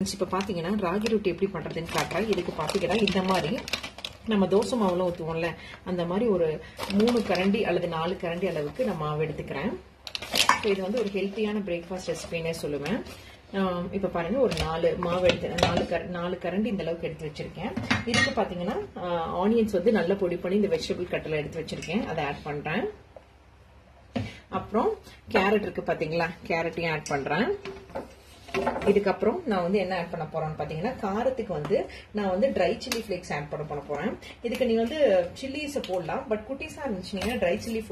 இப்போ பார்த்தீங்கன்னா ராகி ரொட்டி எப்படி பண்ணுறதுன்னு காட்டுறேன். இதுக்கு பார்த்தீங்கன்னா இந்த மாதிரி நம்ம தோசை மாவுலாம் ஊற்றுவோம்ல, அந்த மாதிரி ஒரு 3 கரண்டி அல்லது 4 கரண்டி அளவுக்கு நான் மாவு எடுத்துக்கிறேன். ஸோ இது வந்து ஒரு ஹெல்த்தியான பிரேக்ஃபாஸ்ட் ரெசிபின்னே சொல்லுவேன். இப்போ பாருங்க, ஒரு 4 மாவு எடுத்து 4 கரண்டி இந்த அளவுக்கு எடுத்து வச்சிருக்கேன். இதுக்கு பார்த்தீங்கன்னா ஆனியன்ஸ் வந்து நல்லா பொடி பண்ணி இந்த வெஜிடபிள் கட்டில் எடுத்து வச்சிருக்கேன், அதை ஆட் பண்ணுறேன். அப்புறம் கேரட் இருக்கு பார்த்தீங்களா, கேரட்டையும் ஆட் பண்ணுறேன். இதுக்கப்புறம் நான் வந்து என்ன ஆட் பண்ண போறேன்னு பாத்தீங்கன்னா, காரத்துக்கு வந்து நான் வந்து ட்ரை சில்லி ஃபிளேக்ஸ் ஆட் பண்ண போறேன். இதுக்கு நீங்க வந்து சில்லிஸை போடலாம், பட் குட்டிஸா இருந்துச்சுன்னா ட்ரை சில்லி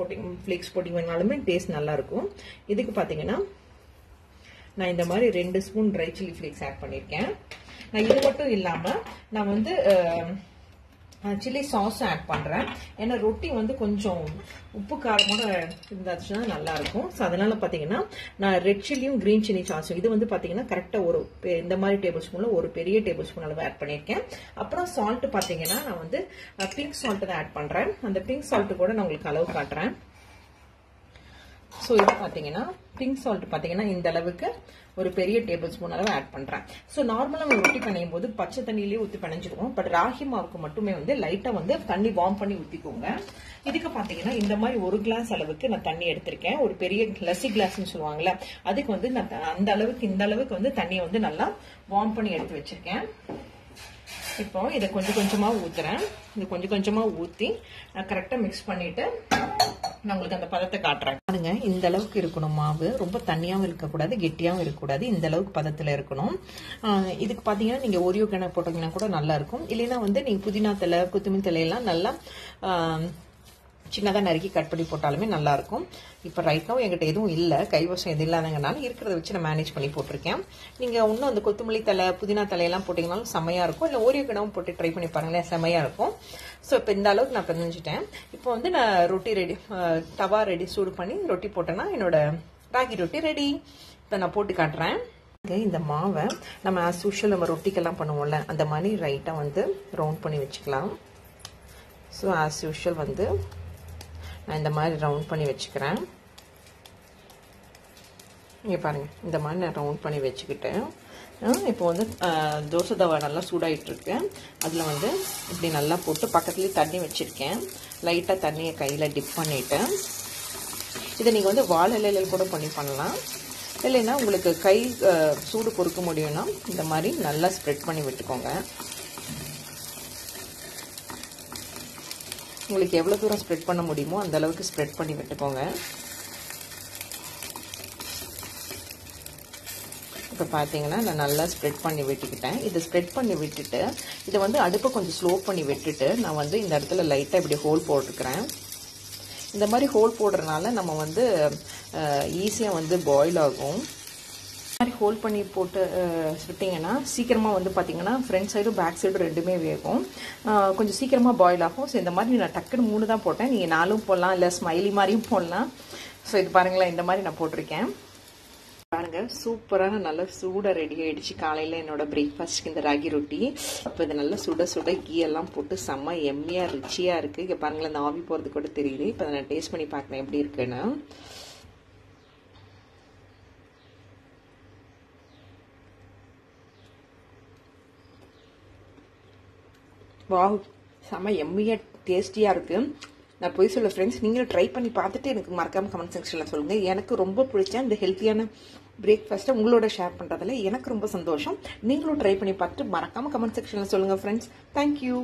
ஃபிளேக்ஸ் போட்டீங்கன்னாலுமே டேஸ்ட் நல்லா இருக்கும். இதுக்கு பாத்தீங்கன்னா நான் இந்த மாதிரி 2 spoon dry chilli flakes add பண்ணிருக்கேன். நான் இது மட்டும் இல்லாம நான் வந்து சில்லி சாஸ் ஆட் பண்றேன். ஏன்னா ரொட்டி வந்து கொஞ்சம் உப்பு காரமோட இருந்தாச்சுன்னா நல்லா இருக்கும். ஸோ அதனால பாத்தீங்கன்னா நான் ரெட் சில்லியும் கிரீன் சில்லி சாஸும் இது வந்து பாத்தீங்கன்னா கரெக்டா ஒரு இந்த மாதிரி டேபிள் ஸ்பூன்ல ஒரு பெரிய டேபிள் ஸ்பூன் அளவு ஆட் பண்ணியிருக்கேன். அப்புறம் சால்ட் பாத்தீங்கன்னா நான் வந்து பிங்க் சால்ட் தான் ஆட் பண்றேன். அந்த பிங்க் சால்ட் கூட நான் உங்களுக்கு அளவு காட்டுறேன். ஸோ இது பாத்தீங்கன்னா பிங்க் சால்ட் பாத்தீங்கன்னா இந்த அளவுக்கு ஒரு பெரிய டேபிள் ஸ்பூன் அளவு ஆட் பண்றேன். ஸோ நார்மலா நம்ம ரொட்டி பிணையும் போது பச்சை தண்ணியிலேயே ஊற்றி பிணைஞ்சிடுவோம். பட் ராகி மாவுக்கு மட்டுமே வந்து லைட்டா வந்து தண்ணி வார்ம் பண்ணி ஊற்றிக்கோங்க. இதுக்கு பாத்தீங்கன்னா இந்த மாதிரி 1 கிளாஸ் அளவுக்கு நான் தண்ணி எடுத்திருக்கேன். ஒரு பெரிய லஸ்ஸி கிளாஸ்ன்னு சொல்லுவாங்கல்ல, அதுக்கு வந்து நான் அந்த அளவுக்கு இந்த அளவுக்கு வந்து தண்ணியை வந்து நல்லா வார்ம் பண்ணி எடுத்து வச்சிருக்கேன். இப்போ இதை கொஞ்சம் கொஞ்சமா ஊத்துறேன். இது கொஞ்சம் கொஞ்சமா ஊத்தி நான் கரெக்டா மிக்ஸ் பண்ணிட்டு நான் உங்களுக்கு அந்த பதத்தை காட்டுறேன். பாருங்க, இந்த அளவுக்கு இருக்கணும் மாவு. ரொம்ப தண்ணியாவும் இருக்கக்கூடாது, கெட்டியாவும் இருக்கக்கூடாது. இந்த அளவுக்கு பதத்துல இருக்கணும். இதுக்கு பாத்தீங்கன்னா நீங்க ஓரியோ கணக்கு போட்டீங்கன்னா கூட நல்லா இருக்கும். இல்லைன்னா வந்து நீங்க புதினா தலை, கொத்தமல்லி தலையெல்லாம் நல்லா சின்னதாக நறுக்கி கட் பண்ணி போட்டாலுமே நல்லா இருக்கும். இப்போ ரைட்டாவும் என்கிட்ட எதுவும் இல்லை, கைவசம் எது இல்லாதங்கனால இருக்கிறத வச்சு நான் மேனேஜ் பண்ணி போட்டிருக்கேன். நீங்கள் இன்னும் அந்த கொத்தமல்லி தலை, புதினா தலையெல்லாம் போட்டிங்கனாலும் செம்மையாக இருக்கும். இல்லை ஓரியோ கணவும் போட்டு ட்ரை பண்ணி பாருங்களேன், செம்மையாக இருக்கும். ஸோ இப்போ இந்த அளவுக்கு நான் பிணைஞ்சிட்டேன். இப்போ வந்து நான் ரொட்டி ரெடி, தவா ரெடி சூடு பண்ணி ரொட்டி போட்டேன்னா என்னோட ராகி ரொட்டி ரெடி. இப்போ நான் போட்டு காட்டுறேன். இந்த மாவை நம்ம ஆஸ் யூஷுவல் நம்ம ரொட்டிக்கெல்லாம் பண்ணுவோம்ல, அந்த மாதிரி ரைட்டாக வந்து ரவுண்ட் பண்ணி வச்சுக்கலாம். ஸோ ஆஸ் யூஷுவல் வந்து நான் இந்த மாதிரி ரவுண்ட் பண்ணி வச்சுக்கிறேன். இங்கே பாருங்கள், இந்த மாதிரி நான் ரவுண்ட் பண்ணி வச்சுக்கிட்டேன். இப்போ வந்து தோசை தவா நல்லா சூடாகிட்டு இருக்கு. அதில் வந்து இப்படி நல்லா போட்டு பக்கத்துலேயே தண்ணி வச்சுருக்கேன். லைட்டாக தண்ணியை கையில் டிப் பண்ணிவிட்டு இதை நீங்கள் வந்து வாழை இலையில் கூட பண்ணலாம். இல்லைன்னா உங்களுக்கு கை சூடு பொறுக்க முடியும்னா இந்த மாதிரி நல்லா ஸ்ப்ரெட் பண்ணி விட்டுக்கோங்க. உங்களுக்கு எவ்வளோ தூரம் ஸ்ப்ரெட் பண்ண முடியுமோ அந்த அளவுக்கு ஸ்ப்ரெட் பண்ணி விட்டுக்கோங்க. இப்போ பார்த்தீங்கன்னா நான் நல்லா ஸ்ப்ரெட் பண்ணி விட்டுக்கிட்டேன். இதை ஸ்ப்ரெட் பண்ணி விட்டுட்டு இதை வந்து அடுப்பை கொஞ்சம் ஸ்லோ பண்ணி விட்டுட்டு நான் வந்து இந்த இடத்துல லைட்டாக இப்படி ஹோல் போட்டுக்கிறேன். இந்த மாதிரி ஹோல் போடுறதுனால நம்ம வந்து ஈஸியாக வந்து பாயில் ஆகும். மாதிரி ஹோல் பண்ணி போட்டு விட்டிங்கன்னா சீக்கிரமாக வந்து பார்த்தீங்கன்னா ஃப்ரண்ட் சைடும் பேக் சைடும் ரெண்டுமே வேகும், கொஞ்சம் சீக்கிரமாக பாயில் ஆகும். ஸோ இந்த மாதிரி நான் டக்குன்னு 3 தான் போட்டேன். நீங்கள் 4 போடலாம், இல்லை ஸ்மைலி மாதிரியும் போடலாம். ஸோ இது பாருங்களேன், இந்த மாதிரி நான் போட்டிருக்கேன். பாருங்க, சூப்பரான நல்லா சூடாக ரெடி ஆகிடுச்சு காலையில் என்னோட பிரேக்ஃபாஸ்ட்டுக்கு இந்த ராகி ரொட்டி. அப்போ இது நல்லா சுட சுட கீ எல்லாம் போட்டு செம்ம எம்மியாக ரிச்சியாக இருக்குது. இங்கே பாருங்களேன், இந்த ஆவி போகிறது கூட தெரியுது. இப்போ அதை நான் டேஸ்ட் பண்ணி பார்க்குறேன் எப்படி இருக்குன்னு. வாவ், செம்ம எம்மியாக டேஸ்டியாக இருக்குது. நான் போய் சொல்ல ஃப்ரெண்ட்ஸ், நீங்களும் ட்ரை பண்ணி பார்த்துட்டு எனக்கு மறக்காமல் கமெண்ட் செக்ஷனில் சொல்லுங்கள். எனக்கு ரொம்ப பிடிச்ச இந்த ஹெல்த்தியான பிரேக்ஃபாஸ்ட்டை உங்களோட ஷேர் பண்ணுறதுல எனக்கு ரொம்ப சந்தோஷம். நீங்களும் ட்ரை பண்ணி பார்த்துட்டு மறக்காமல் கமெண்ட் செக்ஷனில் சொல்லுங்கள் ஃப்ரெண்ட்ஸ். தேங்க்யூ.